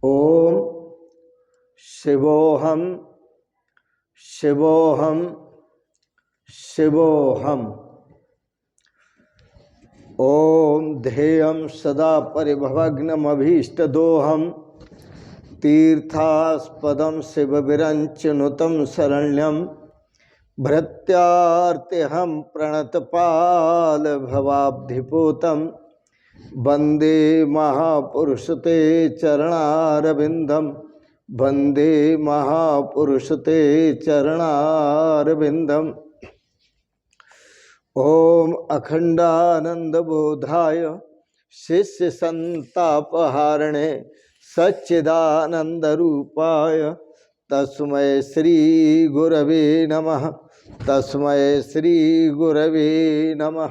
ओम शिवोहम शिवोहम शिवोहम। ओम ध्येयं सदा परिभवग्नमभीष्टदोहम तीर्थास्पदं शिवविरञ्चनुतं शरण्यं भृत्यार्तिहं प्रणतपालभवाब्धिपूतं वन्दे महापुरुष ते चरणारविन्दं वन्दे महापुरुष ते चरणारविन्दम्। ओम अखंडानंदबोधाय शिष्य संतापहारणे सच्चिदानंद रूपाय तस्मै श्री गुरवे नमः। तस्मै श्री गुरवे नमः।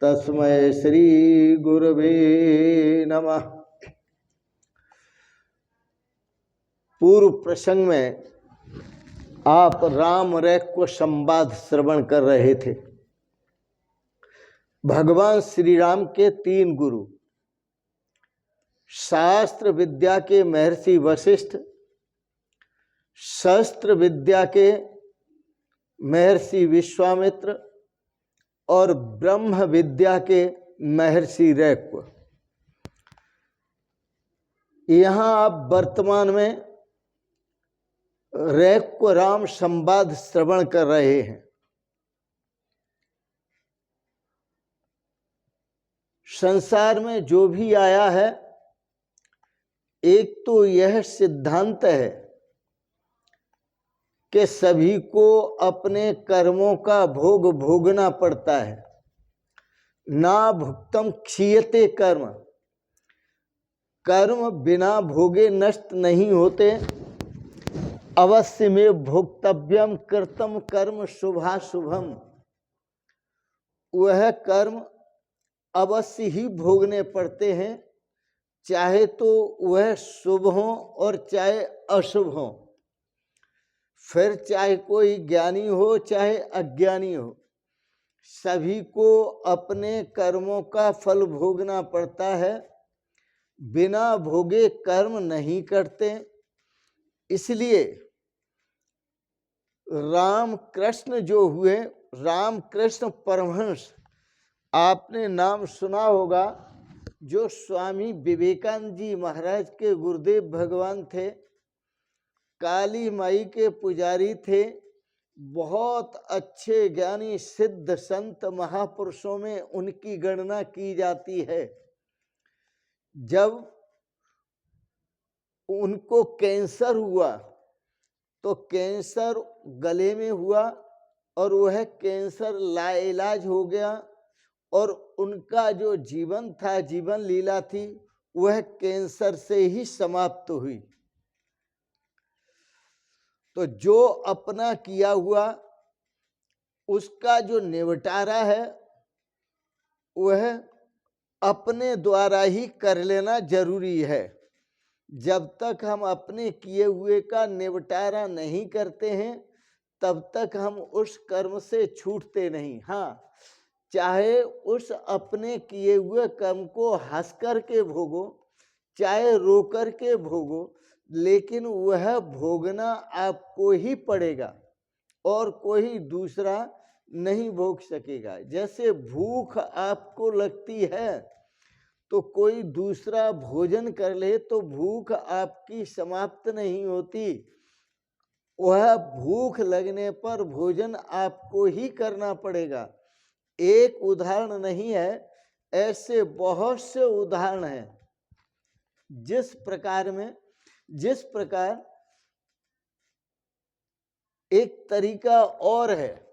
तस्मै श्री गुरवे नमः। पूर्व प्रसंग में आप राम रैक्व संवाद श्रवण कर रहे थे। भगवान श्री राम के तीन गुरु, शास्त्र विद्या के महर्षि वशिष्ठ, शस्त्र विद्या के महर्षि विश्वामित्र और ब्रह्म विद्या के महर्षि रैक्व। यहाँ आप वर्तमान में रैक्व राम संवाद श्रवण कर रहे हैं। संसार में जो भी आया है, एक तो यह सिद्धांत है कि सभी को अपने कर्मों का भोग भोगना पड़ता है। ना भुक्तम क्षीयते कर्म, कर्म बिना भोगे नष्ट नहीं होते। अवश्य में भोक्तव्यम कृतम कर्म शुभाशुभम, वह कर्म अवश्य ही भोगने पड़ते हैं, चाहे तो वह शुभ हो और चाहे अशुभ हो। फिर चाहे कोई ज्ञानी हो चाहे अज्ञानी हो, सभी को अपने कर्मों का फल भोगना पड़ता है। बिना भोगे कर्म नहीं करते। इसलिए राम कृष्ण जो हुए, राम कृष्ण परमहंस, आपने नाम सुना होगा, जो स्वामी विवेकानंद जी महाराज के गुरुदेव भगवान थे, काली माई के पुजारी थे, बहुत अच्छे ज्ञानी सिद्ध संत महापुरुषों में उनकी गणना की जाती है। जब उनको कैंसर हुआ तो कैंसर गले में हुआ और वह कैंसर लाइलाज हो गया और उनका जो जीवन था, जीवन लीला थी, वह कैंसर से ही समाप्त हुई। तो जो अपना किया हुआ उसका जो निपटारा है वह अपने द्वारा ही कर लेना जरूरी है। जब तक हम अपने किए हुए का निपटारा नहीं करते हैं तब तक हम उस कर्म से छूटते नहीं। हाँ, चाहे उस अपने किए हुए कर्म को हंस कर के भोगो चाहे रो कर के भोगो, लेकिन वह भोगना आपको ही पड़ेगा और कोई दूसरा नहीं भोग सकेगा। जैसे भूख आपको लगती है तो कोई दूसरा भोजन कर ले तो भूख आपकी समाप्त नहीं होती। वह भूख लगने पर भोजन आपको ही करना पड़ेगा। एक उदाहरण नहीं है, ऐसे बहुत से उदाहरण हैं। जिस प्रकार एक तरीका और है,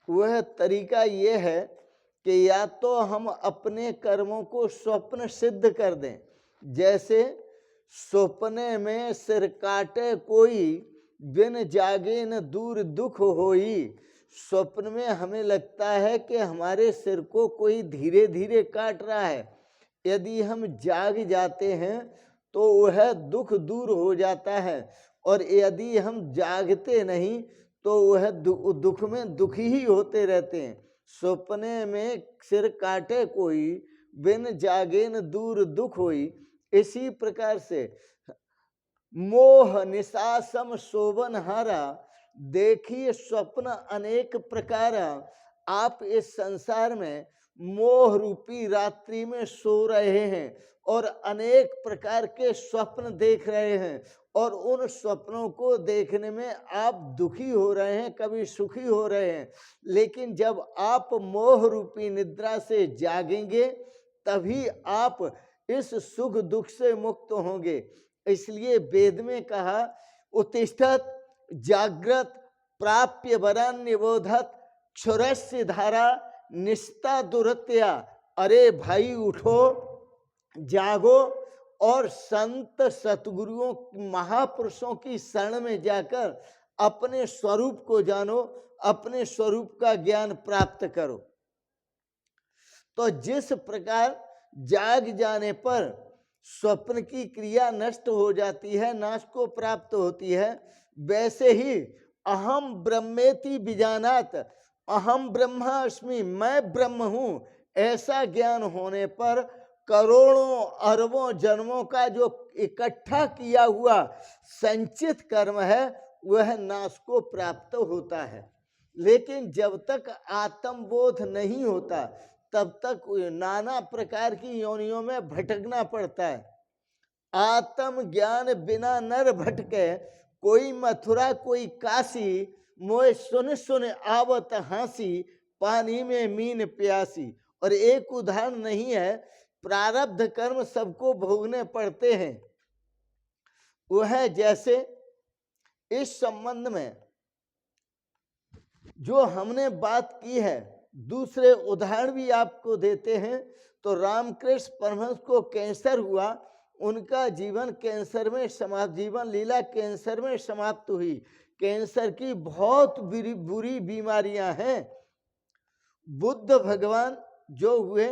वह तरीका यह है कि या तो हम अपने कर्मों को स्वप्न सिद्ध कर दें। जैसे स्वप्ने में सिर काटे कोई, बिन जागे न दूर दुख होई। स्वप्न में हमें लगता है कि हमारे सिर को कोई धीरे धीरे काट रहा है। यदि हम जाग जाते हैं तो वह दुख दूर हो जाता है, और यदि हम जागते नहीं तो वह दुख में दुखी ही होते रहते हैं। सपने में सिर काटे कोई, बिन जागे न दूर दुख होई। इसी प्रकार से मोह निशासम शोभन हारा, देखिए स्वप्न अनेक प्रकार। आप इस संसार में मोह रूपी रात्रि में सो रहे हैं और अनेक प्रकार के स्वप्न देख रहे हैं, और उन स्वप्नों को देखने में आप दुखी हो रहे हैं, कभी सुखी हो रहे हैं। लेकिन जब आप मोह रूपी निद्रा से जागेंगे तभी आप इस सुख दुख से मुक्त होंगे। इसलिए वेद में कहा, उत्तिष्ठत जागृत प्राप्य वरान निबोधत क्षुरस्य धारा निस्ता दुरत्या। अरे भाई उठो, जागो और संत सतगुरुओं महापुरुषों की शरण में जाकर अपने स्वरूप को जानो, अपने स्वरूप का ज्ञान प्राप्त करो। तो जिस प्रकार जाग जाने पर स्वप्न की क्रिया नष्ट हो जाती है, नाश को प्राप्त होती है, वैसे ही अहम ब्रह्मेति विजानात, अहम ब्रह्मास्मि, मैं ब्रह्म हूं, ऐसा ज्ञान होने पर करोड़ों अरबों जन्मों का जो इकट्ठा किया हुआ संचित कर्म है वह नाश को प्राप्त होता है। लेकिन जब तक आत्मबोध नहीं होता तब तक नाना प्रकार की योनियों में भटकना पड़ता है। आत्म ज्ञान बिना नर भटके, कोई मथुरा कोई काशी, मोए सुन सुन आवत हासी, पानी में मीन प्यासी। और एक उदाहरण नहीं है, प्रारब्ध कर्म सबको भोगने पड़ते हैं। वह जैसे इस संबंध में जो हमने बात की है, दूसरे उदाहरण भी आपको देते हैं। तो रामकृष्ण परमहंस को कैंसर हुआ, उनका जीवन कैंसर में समाप्त, जीवन लीला कैंसर में समाप्त हुई। कैंसर की बहुत बुरी बीमारियां हैं। बुद्ध भगवान जो हुए,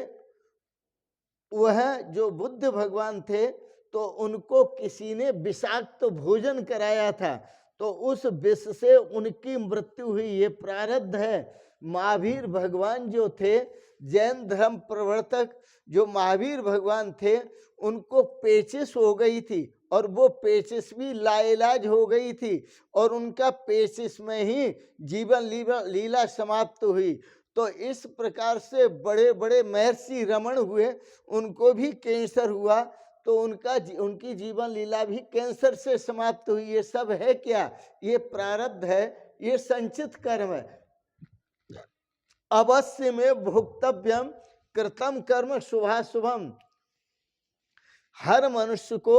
वह जो बुद्ध भगवान थे तो उनको किसी ने विषाक्त भोजन कराया था, तो उस विष से उनकी मृत्यु हुई। ये प्रारब्ध है। महावीर भगवान जो थे, जैन धर्म प्रवर्तक जो महावीर भगवान थे, उनको पेचिस हो गई थी और वो पेचिस भी लाइलाज हो गई थी और उनका पेचिस में ही जीवन लीला समाप्त हुई। तो इस प्रकार से बड़े बड़े महर्षि रमण हुए, उनको भी कैंसर हुआ, तो उनकी जीवन लीला भी कैंसर से समाप्त हुई। ये सब है क्या? ये प्रारब्ध है, ये संचित कर्म है। अवश्य में भोक्तव्यम कृतम कर्म शुभाशुभम। हर मनुष्य को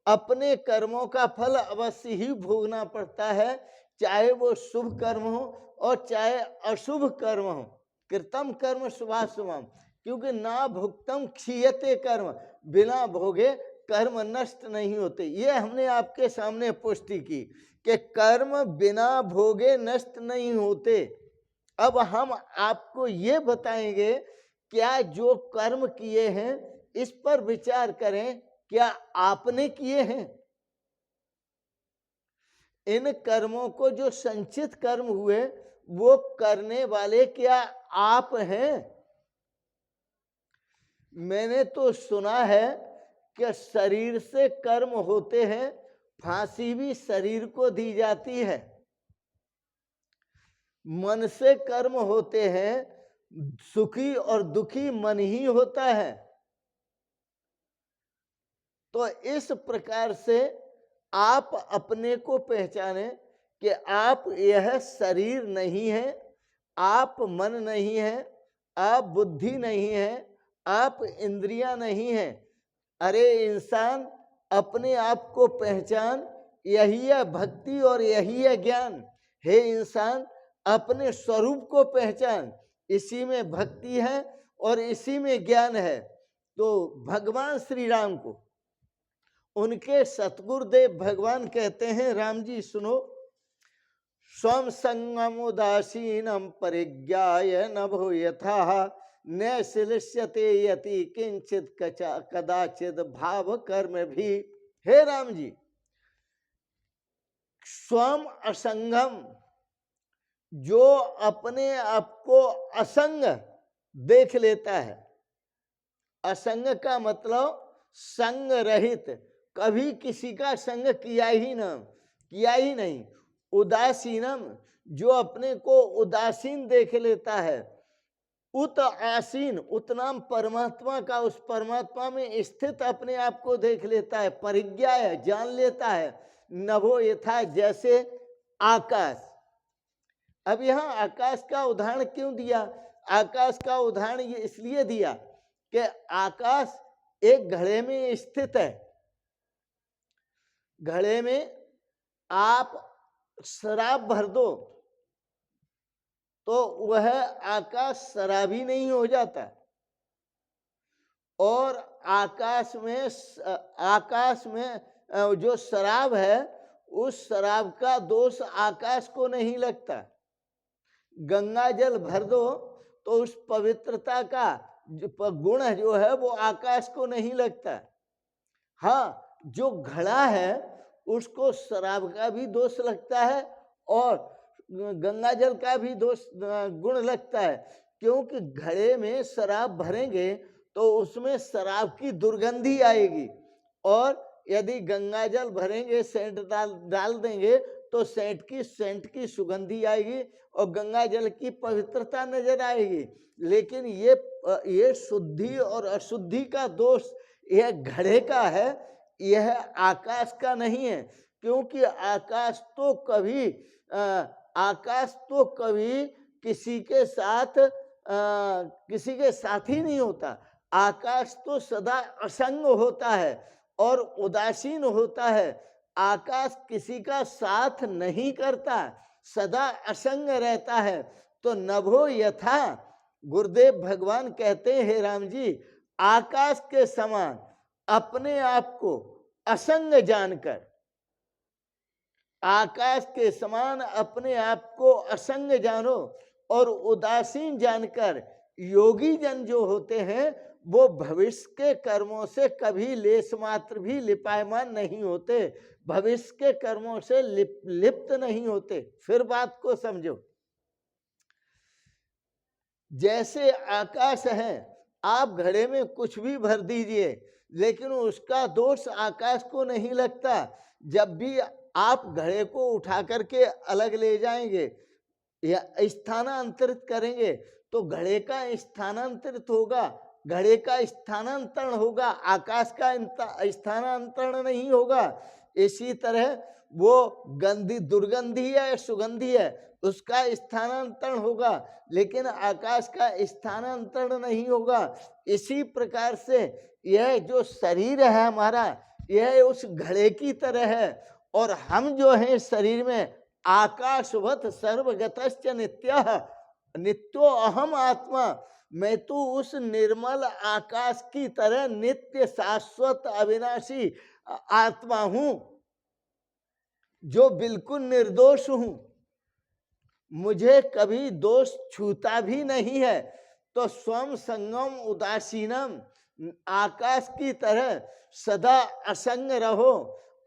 अपने कर्मों का फल अवश्य ही भोगना पड़ता है, चाहे वो शुभ कर्म हो और चाहे अशुभ कर्म हो। कृतम कर्म शुभाशुभम, क्योंकि ना भुक्तम क्षीयते कर्म, बिना भोगे कर्म नष्ट नहीं होते। ये हमने आपके सामने पुष्टि की कि कर्म बिना भोगे नष्ट नहीं होते। अब हम आपको ये बताएंगे, क्या जो कर्म किए हैं इस पर विचार करें, क्या आपने किए हैं? इन कर्मों को जो संचित कर्म हुए वो करने वाले क्या आप हैं? मैंने तो सुना है कि शरीर से कर्म होते हैं, फांसी भी शरीर को दी जाती है। मन से कर्म होते हैं, सुखी और दुखी मन ही होता है। तो इस प्रकार से आप अपने को पहचाने कि आप यह शरीर नहीं है, आप मन नहीं है, आप बुद्धि नहीं है, आप इंद्रियां नहीं है। अरे इंसान, अपने आप को पहचान, यही है भक्ति और यही है ज्ञान। हे इंसान, अपने स्वरूप को पहचान, इसी में भक्ति है और इसी में ज्ञान है। तो भगवान श्री राम को उनके सतगुरुदेव भगवान कहते हैं, राम जी सुनो, स्वम संगम उदासीनम परिज्ञाय नभो यथा न शिलिष्यते यति किंचित कदाचित भाव कर्म भी। हे राम जी, स्वम असंगम, जो अपने आप को असंग देख लेता है। असंग का मतलब संग रहित, कभी किसी का संग किया ही नहीं। उदासीनम, जो अपने को उदासीन देख लेता है। उत आसीन, उत नाम परमात्मा का, उस परमात्मा में स्थित अपने आप को देख लेता है। परिज्ञा है, जान लेता है। नभो यथा, जैसे आकाश। अब यहां आकाश का उदाहरण क्यों दिया? आकाश का उदाहरण ये इसलिए दिया कि आकाश एक घड़े में स्थित है। घड़े में आप शराब भर दो तो वह आकाश शराबी नहीं हो जाता। और आकाश में जो शराब है, उस शराब का दोष आकाश को नहीं लगता। गंगा जल भर दो तो उस पवित्रता का जो गुण जो है वो आकाश को नहीं लगता। हाँ, जो घड़ा है उसको शराब का भी दोष लगता है और गंगा जल का भी दोष गुण लगता है, क्योंकि घड़े में शराब भरेंगे तो उसमें शराब की दुर्गंधी आएगी। और यदि गंगा जल भरेंगे, सेंट डाल देंगे तो सेंट की सुगंधी आएगी और गंगा जल की पवित्रता नजर आएगी। लेकिन ये शुद्धि और अशुद्धि का दोष यह घड़े का है, यह आकाश का नहीं है। क्योंकि आकाश तो कभी किसी के साथ ही नहीं होता। आकाश तो सदा असंग होता है और उदासीन होता है। आकाश किसी का साथ नहीं करता, सदा असंग रहता है। तो नभो यथा, गुरुदेव भगवान कहते हैं, हे राम जी, आकाश के समान अपने आप को असंग जानकर, आकाश के समान अपने आप को असंग जानो और उदासीन जानकर योगी जन जो होते हैं वो भविष्य के कर्मों से कभी लेस मात्र भी लिपायमान नहीं होते, भविष्य के कर्मों से लिप्त नहीं होते। फिर बात को समझो। जैसे आकाश है, आप घड़े में कुछ भी भर दीजिए लेकिन उसका दोष आकाश को नहीं लगता। जब भी आप घड़े को उठा करके अलग ले जाएंगे या स्थानांतरित करेंगे तो घड़े का स्थानांतरित होगा, घड़े का स्थानांतरण होगा, आकाश का स्थानांतरण नहीं होगा। इसी तरह वो दुर्गंधी है, सुगंधी है, उसका स्थानांतरण होगा, लेकिन आकाश का स्थानांतरण नहीं होगा। इसी प्रकार से यह जो शरीर है हमारा, यह उस घड़े की तरह है और हम जो हैं शरीर में आकाशवत सर्वगतश्च नित्यः नित्यो अहम आत्मा, मैं तो उस निर्मल आकाश की तरह नित्य शाश्वत अविनाशी आत्मा हूं जो बिल्कुल निर्दोष हूं, मुझे कभी दोष छूता भी नहीं है। तो स्वम संगम उदासीनम, आकाश की तरह सदा असंग रहो,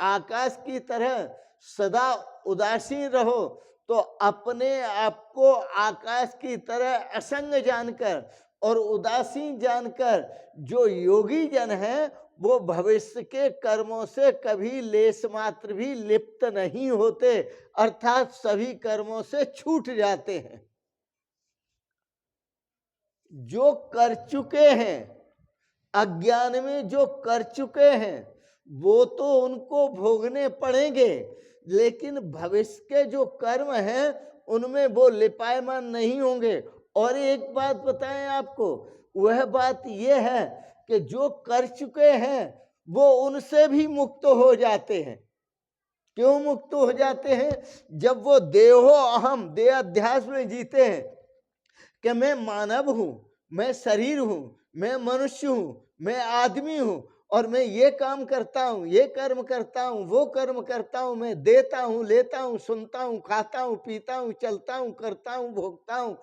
आकाश की तरह सदा उदासीन रहो। तो अपने आप को आकाश की तरह असंग जानकर और उदासीन जानकर जो योगी जन है वो भविष्य के कर्मों से कभी लेस मात्र भी लिप्त नहीं होते, अर्थात सभी कर्मों से छूट जाते हैं। जो कर चुके हैं, अज्ञान में जो कर चुके हैं वो तो उनको भोगने पड़ेंगे, लेकिन भविष्य के जो कर्म हैं उनमें वो लिपायमान नहीं होंगे। और एक बात बताएं आपको, वह बात यह है कि जो कर चुके हैं वो उनसे भी मुक्त हो जाते हैं। क्यों मुक्त हो जाते हैं? जब वो देहो अहम, देह अध्यास में जीते हैं कि मैं मानव हूं, मैं शरीर हूं, मैं मनुष्य हूं, मैं आदमी हूं और मैं ये काम करता हूं, ये कर्म करता हूं, वो कर्म करता हूं, मैं देता हूं, लेता हूं, सुनता हूं, खाता हूं, पीता हूं, चलता हूं, करता हूं, भोगता हूं,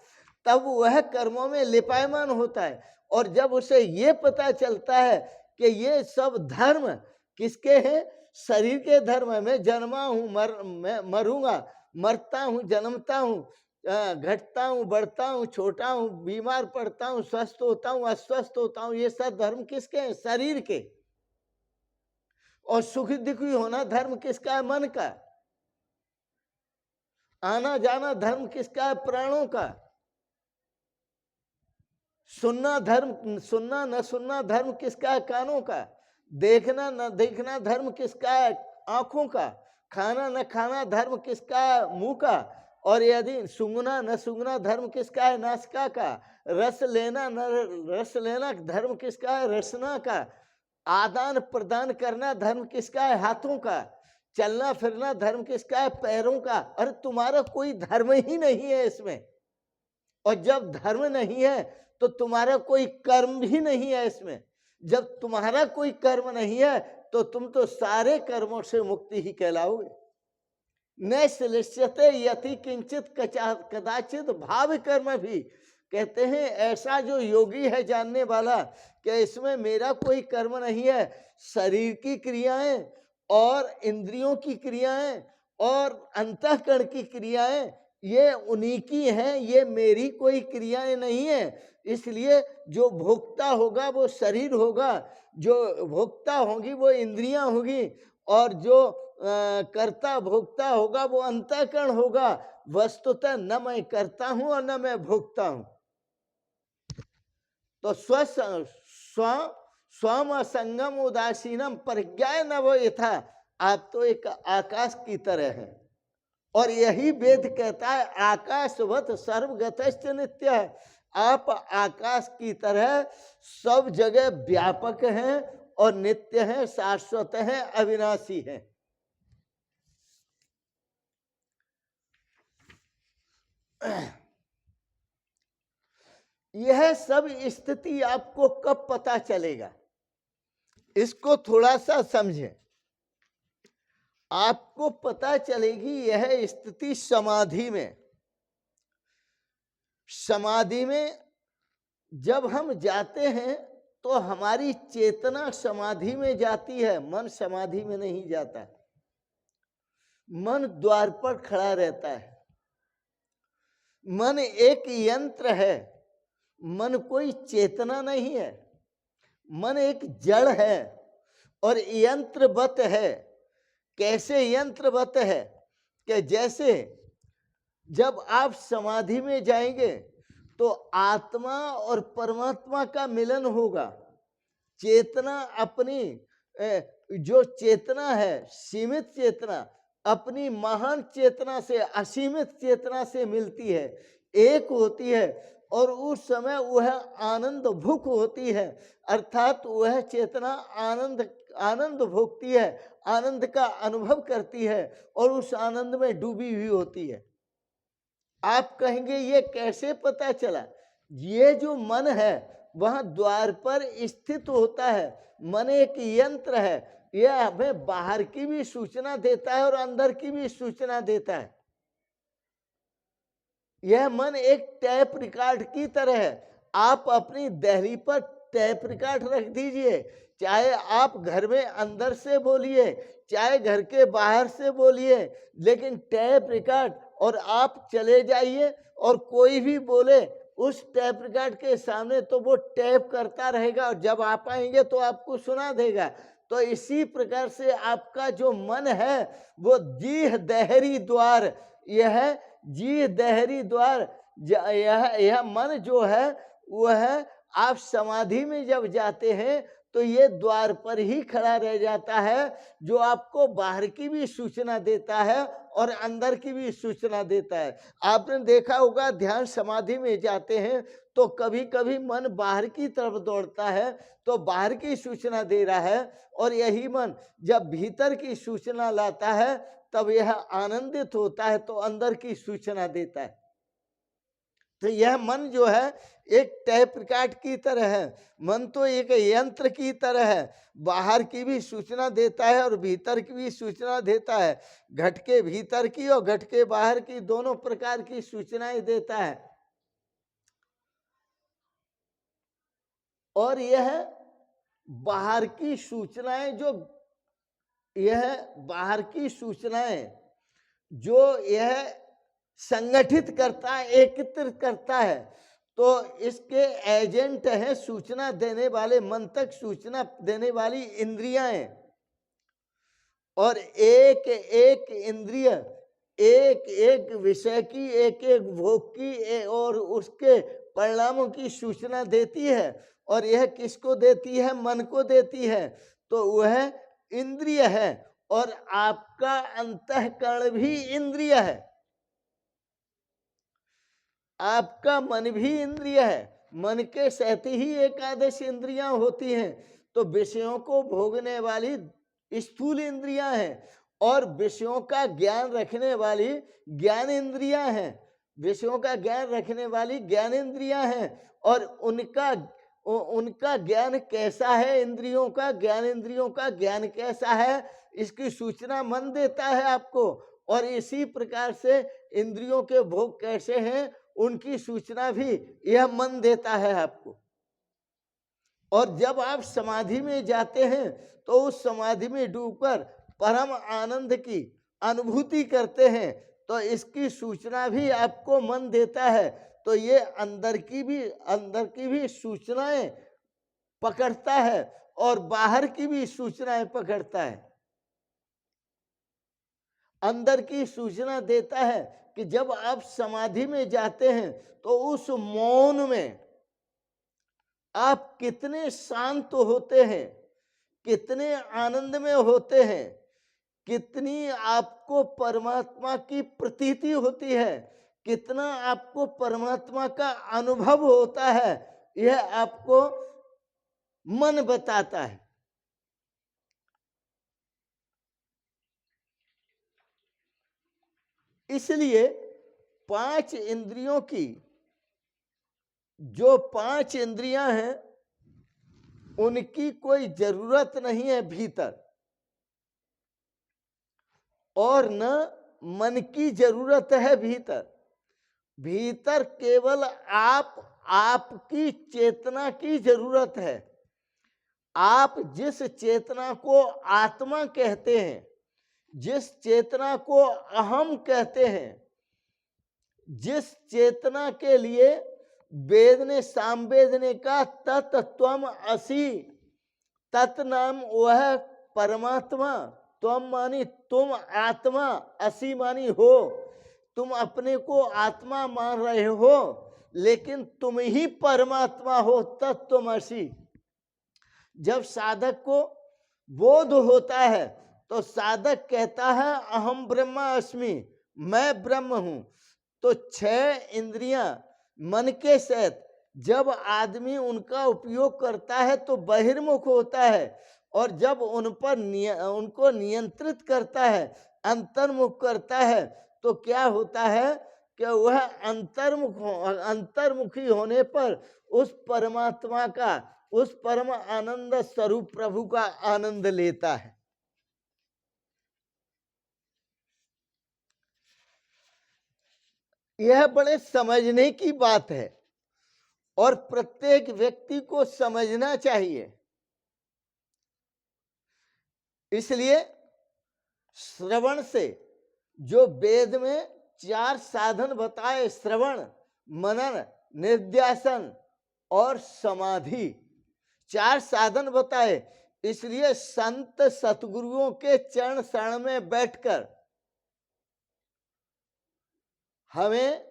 तब वह कर्मों में लिपायमान होता है। और जब उसे ये पता चलता है कि ये सब धर्म किसके हैं? शरीर के धर्म है। मैं जन्मा हूं, मैं मरूंगा, मरता हूं, जन्मता हूं, घटता हूं, बढ़ता हूं, छोटा हूं, बीमार पड़ता हूं, स्वस्थ होता हूं, अस्वस्थ होता हूं, ये सब धर्म किसके हैं? शरीर के। और सुखी दुखी होना धर्म किसका है? मन का। आना जाना धर्म किसका है? प्राणों का। सुनना धर्म, सुनना न सुनना धर्म किसका है? कानों का। देखना न देखना धर्म किसका है? आंखों का। खाना न खाना धर्म किसका है? मुंह का। और यदि सूंघना न सूंघना धर्म किसका है? नासिका का। रस लेना न रस लेना धर्म किसका है? रसना का। आदान प्रदान करना धर्म किसका है? हाथों का। चलना फिरना धर्म किसका है? पैरों का। अरे तुम्हारा कोई धर्म ही नहीं है इसमें। और जब धर्म नहीं है तो तुम्हारा कोई कर्म भी नहीं है इसमें। जब तुम्हारा कोई कर्म नहीं है तो तुम तो सारे कर्मों से मुक्ति ही कहलाओगे। न श्लिष्यते यति किंचित कदाचित भाव कर्म भी। कहते हैं ऐसा जो योगी है जानने वाला कि इसमें मेरा कोई कर्म नहीं है, शरीर की क्रियाएं और इंद्रियों की क्रियाएं और अंतःकरण की क्रियाएं ये उन्हीं की हैं, ये मेरी कोई क्रियाएं नहीं है। इसलिए जो भोक्ता होगा वो शरीर होगा, जो भोक्ता होगी वो इंद्रियां होगी, और जो कर्ता भोक्ता होगा वो अंतःकरण होगा। वस्तुतः न मैं करता हूं और न मैं भोगता हूं। तो स्वम असंगम उदासीनम परिज्ञाय न वो यथा। आप तो एक आकाश की तरह है, और यही वेद कहता है आकाशवत सर्वगतश्च नित्य है। आप आकाश की तरह सब जगह व्यापक हैं और नित्य हैं, शाश्वत हैं, अविनाशी हैं। यह सब स्थिति आपको कब पता चलेगा? इसको थोड़ा सा समझें। आपको पता चलेगी यह स्थिति समाधि में। समाधि में जब हम जाते हैं तो हमारी चेतना समाधि में जाती है, मन समाधि में नहीं जाता। मन द्वार पर खड़ा रहता है। मन एक यंत्र है, मन कोई चेतना नहीं है। मन एक जड़ है और यंत्रवत है। कैसे यंत्रवत है? कि जैसे जब आप समाधि में जाएंगे तो आत्मा और परमात्मा का मिलन होगा। चेतना अपनी जो चेतना है, सीमित चेतना अपनी महान चेतना से, असीमित चेतना से मिलती है, एक होती है, और उस समय वह आनंद भुक होती है। अर्थात वह चेतना आनंद भोगती है, आनंद का अनुभव करती है और उस आनंद में डूबी हुई होती है। आप कहेंगे ये कैसे पता चला? ये जो मन है वह द्वार पर स्थित होता है। मन एक यंत्र है, यह हमें बाहर की भी सूचना देता है और अंदर की भी सूचना देता है। यह मन एक टैप रिकॉर्ड की तरह है। आप अपनी दहली पर टैप रिकॉर्ड रख दीजिए, चाहे आप घर में अंदर से बोलिए चाहे घर के बाहर से बोलिए, लेकिन टैप रिकॉर्ड, और आप चले जाइए और कोई भी बोले उस टैप रिकॉर्ड के सामने तो वो टैप करता रहेगा, और जब आप आएंगे तो आपको सुना देगा। तो इसी प्रकार से आपका जो मन है वो जीह दहरी द्वार, यह जी दहरी द्वार, यह मन जो है वह आप समाधि में जब जाते हैं तो ये द्वार पर ही खड़ा रह जाता है, जो आपको बाहर की भी सूचना देता है और अंदर की भी सूचना देता है। आपने देखा होगा ध्यान समाधि में जाते हैं तो कभी कभी मन बाहर की तरफ दौड़ता है तो बाहर की सूचना दे रहा है, और यही मन जब भीतर की सूचना लाता है तब यह आनंदित होता है तो अंदर की सूचना देता है। तो यह मन जो है एक टैप रिकॉर्ड की तरह है। मन तो एक यंत्र की तरह है, बाहर की भी सूचना देता है और भीतर की भी सूचना देता है। घट के भीतर की और घट के बाहर की दोनों प्रकार की सूचनाएं देता है। और यह बाहर की सूचनाएं जो यह संगठित करता है, एकत्रित करता है, तो इसके एजेंट हैं सूचना देने वाले, मन तक सूचना देने वाली इंद्रियां। और एक एक इंद्रिय एक एक विषय की, एक एक भोग की और उसके परिणामों की सूचना देती है। और यह किसको देती है? मन को देती है। तो वह इंद्रिय है और आपका अंतःकरण भी इंद्रिय है, आपका मन भी इंद्रिय है। मन के साथ ही एकादश इंद्रियां होती हैं। तो विषयों को भोगने वाली स्थूल इंद्रियां हैं और विषयों का ज्ञान रखने वाली ज्ञान इंद्रियां हैं। विषयों का ज्ञान रखने वाली ज्ञान इंद्रियां हैं और उनका ज्ञान कैसा है? इंद्रियों का ज्ञान, इंद्रियों का ज्ञान कैसा है, इसकी सूचना मन देता है आपको। और इसी प्रकार से इंद्रियों के भोग कैसे हैं, उनकी सूचना भी यह मन देता है आपको। और जब आप समाधि में जाते हैं तो उस समाधि में डूबकर परम आनंद की अनुभूति करते हैं, तो इसकी सूचना भी आपको मन देता है। तो ये अंदर की भी सूचनाएं पकड़ता है और बाहर की भी सूचनाएं पकड़ता है। अंदर की सूचना देता है कि जब आप समाधि में जाते हैं तो उस मौन में आप कितने शांत होते हैं, कितने आनंद में होते हैं, कितनी आपको परमात्मा की प्रतीति होती है, कितना आपको परमात्मा का अनुभव होता है, यह आपको मन बताता है। इसलिए 5 इंद्रियों की जो 5 इंद्रियां हैं उनकी कोई जरूरत नहीं है भीतर, और न मन की जरूरत है भीतर। भीतर केवल आपकी चेतना की जरूरत है। आप जिस चेतना को आत्मा कहते हैं, जिस चेतना को अहम कहते हैं, जिस चेतना के लिए वेद ने सामवेद ने कहा तत्त्वम असि, तत् नाम वह परमात्मा, त्वम मानी तुम, आत्मा, असि मानी हो। तुम अपने को आत्मा मान रहे हो लेकिन तुम ही परमात्मा हो, तत्त्वमसि। जब साधक को बोध होता है तो साधक कहता है अहम ब्रह्मास्मि, मैं ब्रह्म हूं। तो 6 इंद्रियां मन के साथ जब आदमी उनका उपयोग करता है तो बहिर्मुख होता है, और जब उनको नियंत्रित करता है, अंतर्मुख करता है, तो क्या होता है कि वह अंतर्मुखी होने पर उस परमात्मा का, उस परम आनंद स्वरूप प्रभु का आनंद लेता है। यह बड़े समझने की बात है और प्रत्येक व्यक्ति को समझना चाहिए। इसलिए श्रवण से, जो वेद में 4 साधन बताए, श्रवण, मनन, निध्यासन और समाधि, 4 साधन बताए। इसलिए संत सतगुरुओं के चरण शरण में बैठकर हमें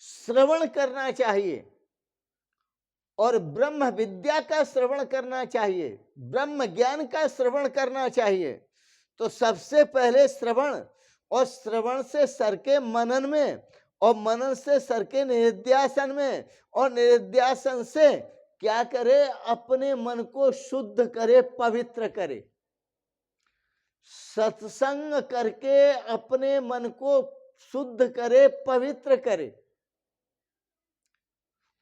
श्रवण करना चाहिए और ब्रह्म विद्या का श्रवण करना चाहिए, ब्रह्म ज्ञान का श्रवण करना चाहिए। तो सबसे पहले श्रवण, और श्रवण से सर के मनन में, और मनन से सर के निध्यासन में, और निध्यासन से क्या करे? अपने मन को शुद्ध करे, पवित्र करे। सत्संग करके अपने मन को शुद्ध करे, पवित्र करे,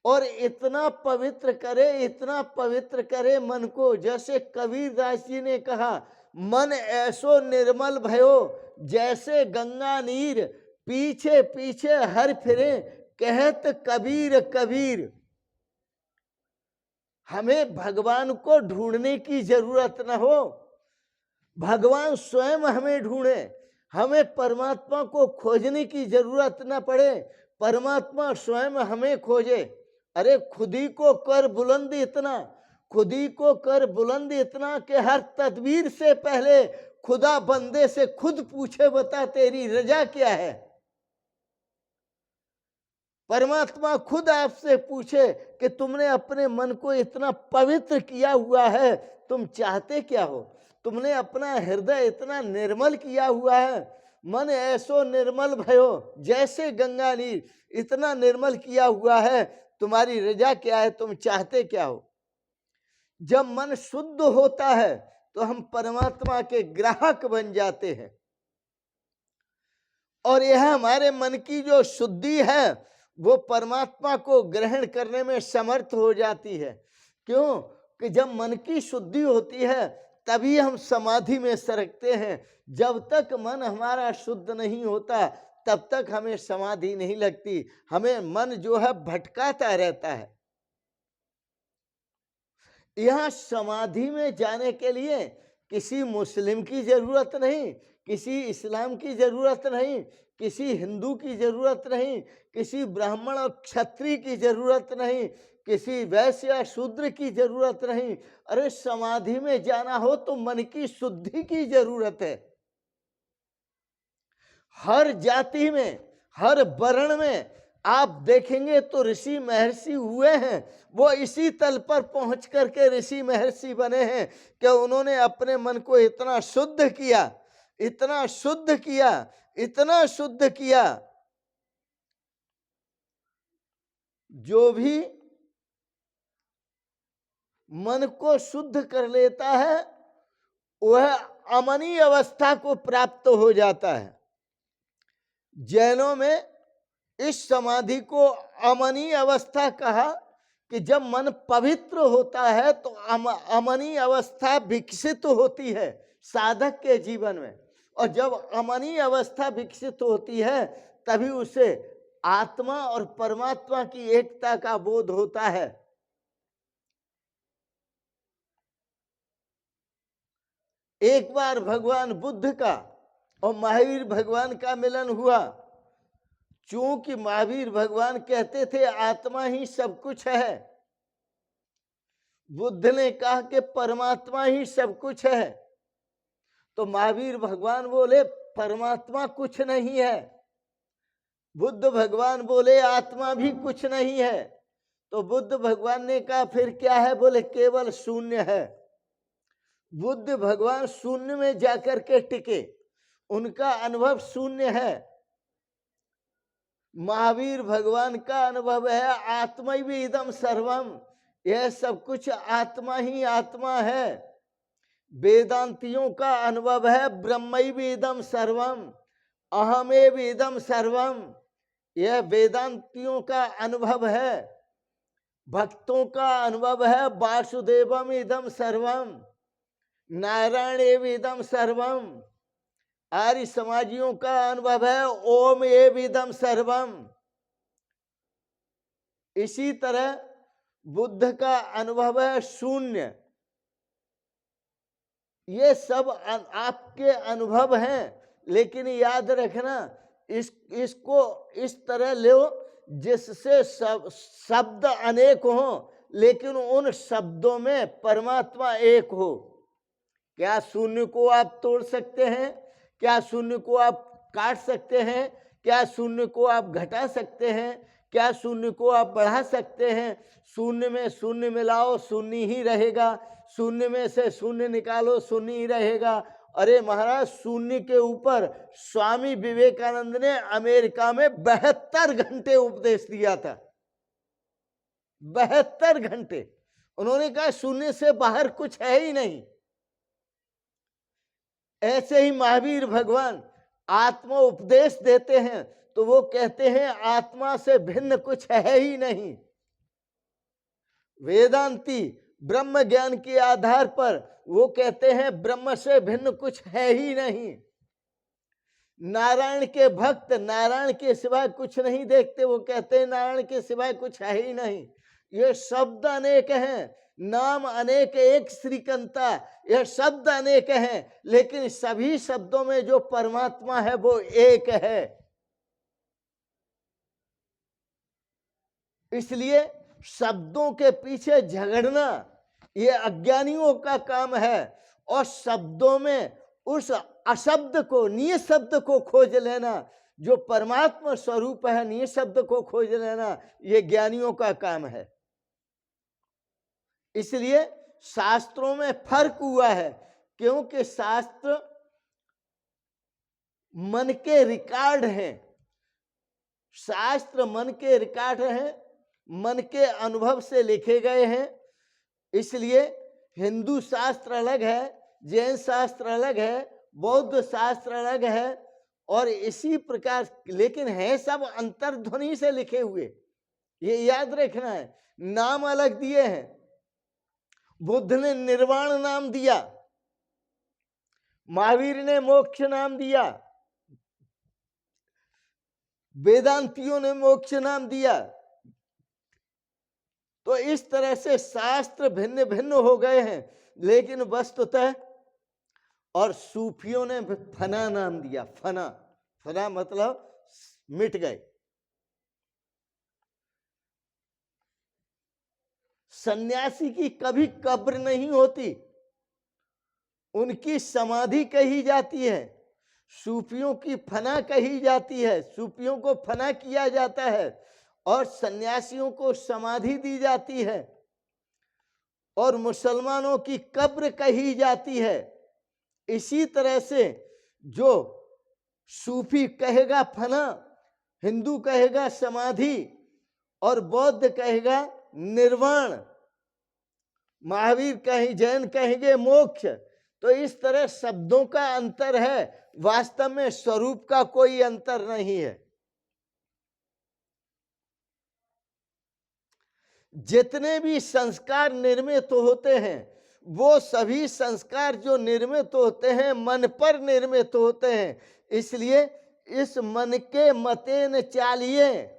और इतना पवित्र करे, इतना पवित्र करे मन को, जैसे कबीरदास जी ने कहा, मन ऐसो निर्मल भयो जैसे गंगा नीर, पीछे पीछे हर फिरे कहत कबीर कबीर। हमें भगवान को ढूंढने की जरूरत न हो, भगवान स्वयं हमें ढूंढे। हमें परमात्मा को खोजने की जरूरत न पड़े, परमात्मा स्वयं हमें खोजे। अरे खुद ही को कर बुलंद इतना, खुदी को कर बुलंद इतना कि हर तदबीर से पहले खुदा बंदे से खुद पूछे, बता तेरी रजा क्या है। परमात्मा खुद आपसे पूछे कि तुमने अपने मन को इतना पवित्र किया हुआ है, तुम चाहते क्या हो। तुमने अपना हृदय इतना निर्मल किया हुआ है, मन ऐसो निर्मल भयो जैसे गंगा नीर, इतना निर्मल किया हुआ है, तुम्हारी रजा क्या है, तुम चाहते क्या हो। जब मन शुद्ध होता है तो हम परमात्मा के ग्राहक बन जाते हैं, और यह हमारे मन की जो शुद्धि है वो परमात्मा को ग्रहण करने में समर्थ हो जाती है। क्यों कि जब मन की शुद्धि होती है तभी हम समाधि में सरकते हैं। जब तक मन हमारा शुद्ध नहीं होता तब तक हमें समाधि नहीं लगती, हमें मन जो है भटकाता रहता है। यहां समाधि में जाने के लिए किसी मुस्लिम की जरूरत नहीं, किसी इस्लाम की जरूरत नहीं, किसी हिंदू की जरूरत नहीं, किसी ब्राह्मण और क्षत्रिय की जरूरत नहीं, किसी वैश्य या शूद्र की जरूरत नहीं। अरे समाधि में जाना हो तो मन की शुद्धि की जरूरत है। हर जाति में, हर वर्ण में आप देखेंगे तो ऋषि महर्षि हुए हैं, वो इसी तल पर पहुंच करके ऋषि महर्षि बने हैं कि उन्होंने अपने मन को इतना शुद्ध किया, इतना शुद्ध किया, इतना शुद्ध किया। जो भी मन को शुद्ध कर लेता है वह अमनी अवस्था को प्राप्त हो जाता है। जैनों में इस समाधि को अमनी अवस्था कहा कि जब मन पवित्र होता है तो अमनी अवस्था विकसित होती है साधक के जीवन में, और जब अमनी अवस्था विकसित होती है तभी उसे आत्मा और परमात्मा की एकता का बोध होता है। एक बार भगवान बुद्ध का और महावीर भगवान का मिलन हुआ। चूंकि महावीर भगवान कहते थे आत्मा ही सब कुछ है, बुद्ध ने कहा कि परमात्मा ही सब कुछ है, तो महावीर भगवान बोले परमात्मा कुछ नहीं है। बुद्ध भगवान बोले आत्मा भी कुछ नहीं है। तो बुद्ध भगवान ने कहा फिर क्या है, बोले केवल शून्य है। बुद्ध भगवान शून्य में जाकर के टिके, उनका अनुभव शून्य है। महावीर भगवान का अनुभव है आत्मैव इदं सर्वम, यह सब कुछ आत्मा ही आत्मा है। वेदांतियों का अनुभव है ब्रह्मैव इदं सर्वम, अहमेव इदं सर्वम, यह वेदांतियों का अनुभव है। भक्तों का अनुभव है वासुदेवम इदं सर्वम, नारायण एव इदं सर्वम। आर्य समाजियों का अनुभव है ओम एव इदं सर्वम। इसी तरह बुद्ध का अनुभव है शून्य। ये सब आपके अनुभव हैं, लेकिन याद रखना इसको इस तरह लो जिससे शब्द अनेक हो लेकिन उन शब्दों में परमात्मा एक हो। क्या शून्य को आप तोड़ सकते हैं? क्या शून्य को आप काट सकते हैं? क्या शून्य को आप घटा सकते हैं? क्या शून्य को आप बढ़ा सकते हैं? शून्य में शून्य मिलाओ शून्य ही रहेगा, शून्य में से शून्य निकालो शून्य ही रहेगा। अरे महाराज, शून्य के ऊपर स्वामी विवेकानंद ने अमेरिका में 72 घंटे उपदेश दिया था। 72 घंटे उन्होंने कहा शून्य से बाहर कुछ है ही नहीं। ऐसे ही महावीर भगवान आत्मा उपदेश देते हैं तो वो कहते हैं आत्मा से भिन्न कुछ है ही नहीं। वेदांती ब्रह्म ज्ञान के आधार पर वो कहते हैं ब्रह्म से भिन्न कुछ है ही नहीं। नारायण के भक्त नारायण के सिवाय कुछ नहीं देखते, वो कहते हैं नारायण के सिवाय कुछ है ही नहीं। ये शब्द अनेक हैं, नाम अनेक, एक श्रीकंता, यह शब्द अनेक हैं, लेकिन सभी शब्दों में जो परमात्मा है वो एक है। इसलिए शब्दों के पीछे झगड़ना ये अज्ञानियों का काम है। और शब्दों में उस अशब्द को, निःशब्द को खोज लेना, जो परमात्मा स्वरूप है, निःशब्द को खोज लेना, ये ज्ञानियों का काम है। इसलिए शास्त्रों में फर्क हुआ है, क्योंकि शास्त्र मन के रिकॉर्ड हैं। शास्त्र मन के रिकॉर्ड हैं, मन के अनुभव से लिखे गए हैं। इसलिए हिंदू शास्त्र अलग है, जैन शास्त्र अलग है, बौद्ध शास्त्र अलग है, और इसी प्रकार, लेकिन है सब अंतर्ध्वनि से लिखे हुए, ये याद रखना है। नाम अलग दिए हैं। बुद्ध ने निर्वाण नाम दिया, महावीर ने मोक्ष नाम दिया, वेदांतियों ने मोक्ष नाम दिया। तो इस तरह से शास्त्र भिन्न भिन्न हो गए हैं, लेकिन वस्तुतः, और सूफियों ने फना नाम दिया। फना, फना मतलब मिट गए। सन्यासी की कभी कब्र नहीं होती, उनकी समाधि कही जाती है। सूफियों की फना कही जाती है, सूफियों को फना किया जाता है, और सन्यासियों को समाधि दी जाती है, और मुसलमानों की कब्र कही जाती है। इसी तरह से जो सूफी कहेगा फना, हिंदू कहेगा समाधि, और बौद्ध कहेगा निर्वाण, महावीर कहीं, जैन कहेंगे मोक्ष। तो इस तरह शब्दों का अंतर है, वास्तव में स्वरूप का कोई अंतर नहीं है। जितने भी संस्कार निर्मित होते हैं, वो सभी संस्कार जो निर्मित होते हैं मन पर निर्मित होते हैं। इसलिए इस मन के मते न चालिए,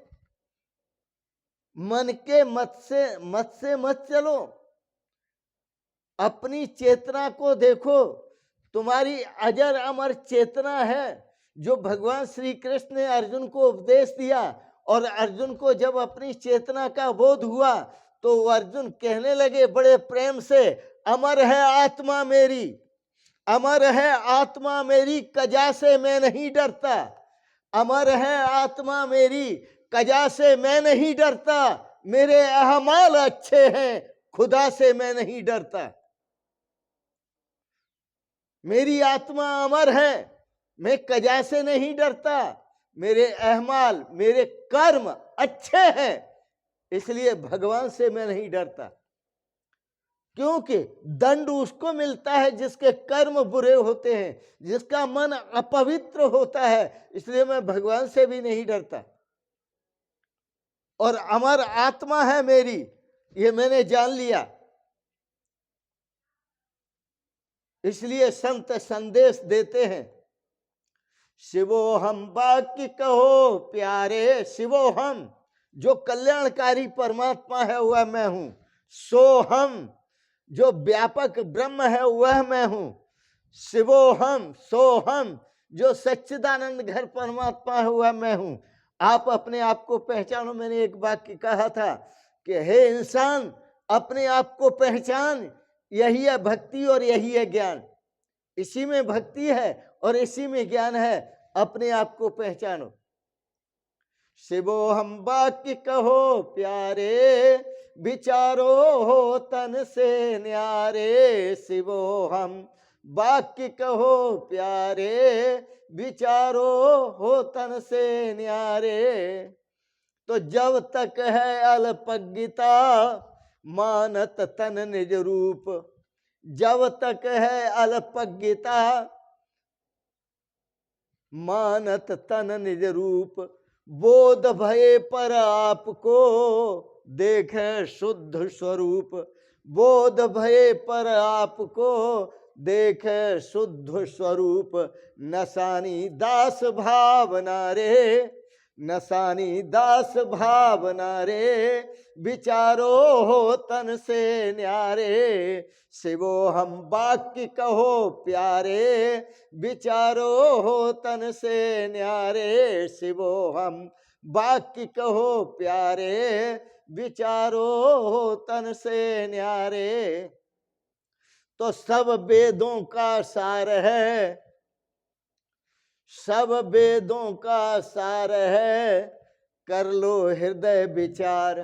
मन के मत से मत चलो, अपनी चेतना को देखो। तुम्हारी अजर अमर चेतना है, जो भगवान श्री कृष्ण ने अर्जुन को उपदेश दिया। और अर्जुन को जब अपनी चेतना का बोध हुआ, तो अर्जुन कहने लगे बड़े प्रेम से, अमर है आत्मा मेरी, अमर है आत्मा मेरी, कजा से मैं नहीं डरता। अमर है आत्मा मेरी, कजा से मैं नहीं डरता। मेरे अहमाल अच्छे हैं, खुदा से मैं नहीं डरता। मेरी आत्मा अमर है, मैं कजा से नहीं डरता। मेरे अहमाल, मेरे कर्म अच्छे हैं, इसलिए भगवान से मैं नहीं डरता। क्योंकि दंड उसको मिलता है जिसके कर्म बुरे होते हैं, जिसका मन अपवित्र होता है। इसलिए मैं भगवान से भी नहीं डरता। और अमर आत्मा है मेरी, ये मैंने जान लिया। इसलिए संत संदेश देते हैं, शिवोहम वाक्य कहो प्यारे, शिवोहम, जो कल्याणकारी परमात्मा है वह मैं हूं। सोहम, जो व्यापक ब्रह्म है वह मैं हूं। शिवोहम सोहम, जो सच्चिदानंद घर परमात्मा है वह मैं हूं। आप अपने आप को पहचानो। मैंने एक वाक्य कहा था कि हे इंसान, अपने आप को पहचान, यही है भक्ति और यही है ज्ञान। इसी में भक्ति है और इसी में ज्ञान है। अपने आप को पहचानो। शिवोहम वाक्य कहो प्यारे, विचारो हो तन से न्यारे। शिवोहम वाक्य कहो प्यारे, विचारो हो तन से न्यारे। तो जब तक है अल्पज्ञता, मानत तन निज रूप। जब तक है अल्पज्ञता, मानत तन निज रूप। बोध भये पर आपको, देखे शुद्ध स्वरूप। बोध भये पर आपको, देखे शुद्ध स्वरूप। नसानी दास भावना रे, नसानी दास भावना रे। विचारो हो तन से न्यारे। शिवोहम वाक्य कहो प्यारे, विचारो हो तन से न्यारे। शिवोहम वाक्य कहो प्यारे, विचारो हो तन से न्यारे। तो सब वेदों का सार है, सब वेदों का सार है, कर लो हृदय विचार।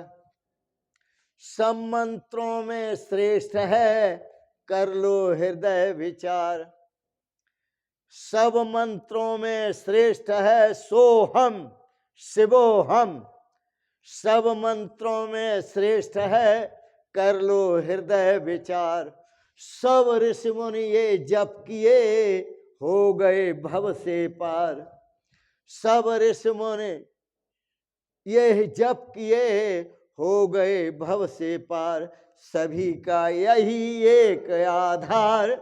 सब मंत्रों में श्रेष्ठ है, कर लो हृदय विचार। सब मंत्रों में श्रेष्ठ है सोहम शिवोहम। सब मंत्रों में श्रेष्ठ है, कर लो हृदय विचार। सब ऋषि मुनि ये जप किए, हो गए भव से पार। सब ऋषि मुनि ये जप किए, हो गए भव से पार। सभी का यही एक आधार,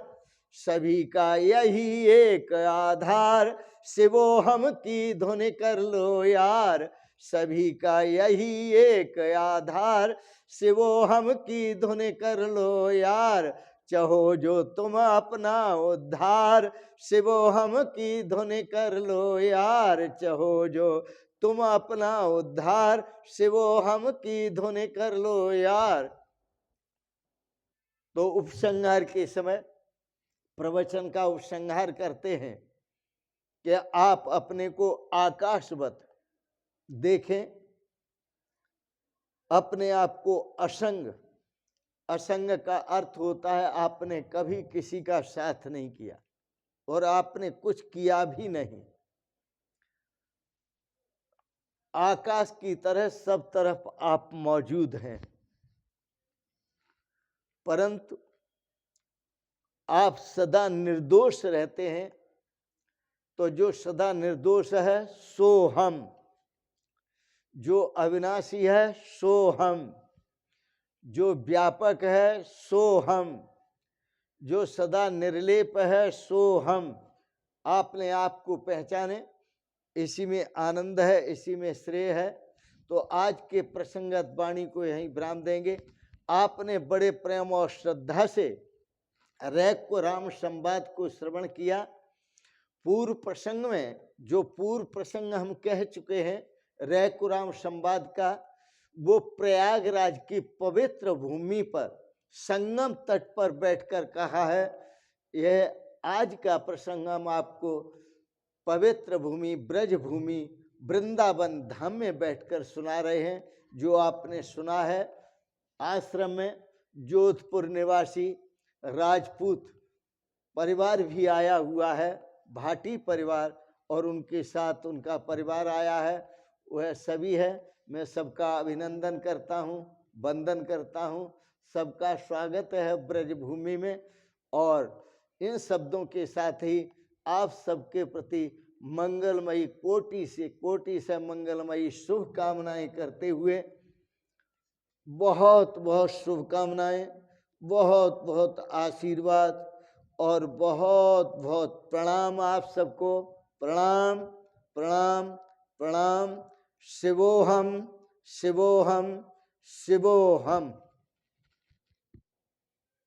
सभी का यही एक आधार, शिवोहम की धुन कर लो यार। सभी का यही एक आधार, शिवोहम की धुन कर लो यार। चाहो जो तुम अपना उद्धार, शिवोहम की धुन कर लो यार। चाहो जो तुम अपना उद्धार, शिवोहम की धुन कर लो यार। तो उपसंहार के समय प्रवचन का उपसंहार करते हैं कि आप अपने को आकाशवत देखें, अपने आप को असंग। असंग का अर्थ होता है आपने कभी किसी का साथ नहीं किया और आपने कुछ किया भी नहीं। आकाश की तरह सब तरफ आप मौजूद हैं, परंतु आप सदा निर्दोष रहते हैं। तो जो सदा निर्दोष है सो हम, जो अविनाशी है सो हम, जो व्यापक है सो हम, जो सदा निर्लेप है सो हम। आपने आप को पहचाने, इसी में आनंद है, इसी में श्रेय है। तो आज के प्रसंगत वाणी को यहीं विराम देंगे। आपने बड़े प्रेम और श्रद्धा से रैक को राम संवाद को श्रवण किया। पूर्व प्रसंग में जो पूर्व प्रसंग हम कह चुके हैं रैक राम संवाद का, वो प्रयागराज की पवित्र भूमि पर संगम तट पर बैठकर कहा है। यह आज का प्रसंग हम आपको पवित्र भूमि ब्रज भूमि वृंदावन धाम में बैठकर सुना रहे हैं। जो आपने सुना है आश्रम में जोधपुर निवासी राजपूत परिवार भी आया हुआ है, भाटी परिवार, और उनके साथ उनका परिवार आया है, वह सभी है। मैं सबका अभिनंदन करता हूँ, वंदन करता हूँ। सबका स्वागत है ब्रजभूमि में। और इन शब्दों के साथ ही आप सबके प्रति मंगलमयी कोटि से मंगलमयी शुभकामनाएं करते हुए, बहुत बहुत शुभकामनाएं, बहुत बहुत आशीर्वाद और बहुत बहुत प्रणाम आप सबको। प्रणाम प्रणाम प्रणाम। शिवोहम शिवोहम शिवोहम।